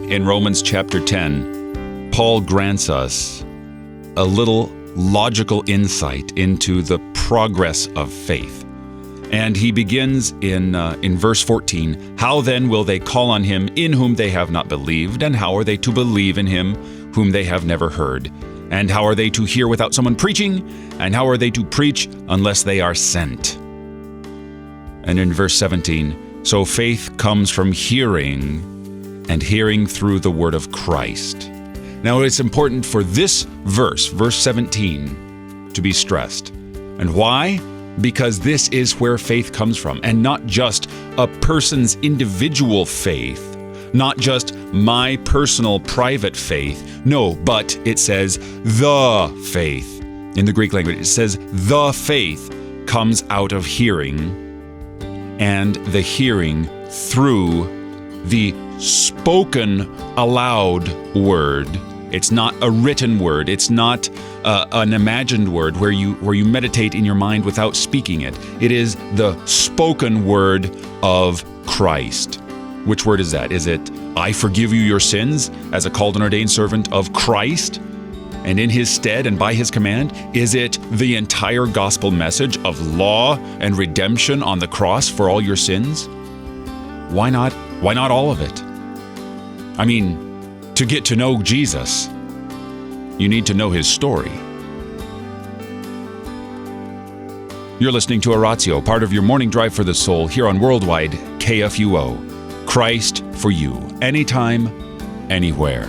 in Romans chapter 10, Paul grants us a little logical insight into the progress of faith. And he begins in verse 14, "How then will they call on him in whom they have not believed? And how are they to believe in him whom they have never heard? And how are they to hear without someone preaching? And how are they to preach unless they are sent?" And in verse 17, "So faith comes from hearing, and hearing through the word of Christ." Now it's important for this verse 17, to be stressed. And why? Because this is where faith comes from, and not just a person's individual faith, not just my personal private faith. No, but it says the faith. In the Greek language, it says the faith comes out of hearing, and the hearing through the spoken aloud word. It's not a written word. It's not an imagined word where you meditate in your mind without speaking it. It is the spoken word of Christ. Which word is that? Is it, "I forgive you your sins" as a called and ordained servant of Christ, and in his stead and by his command? Is it the entire gospel message of law and redemption on the cross for all your sins? Why not? Why not all of it? I mean, to get to know Jesus, you need to know his story. You're listening to Oratio, part of your morning drive for the soul, here on Worldwide KFUO. Christ for you, anytime, anywhere.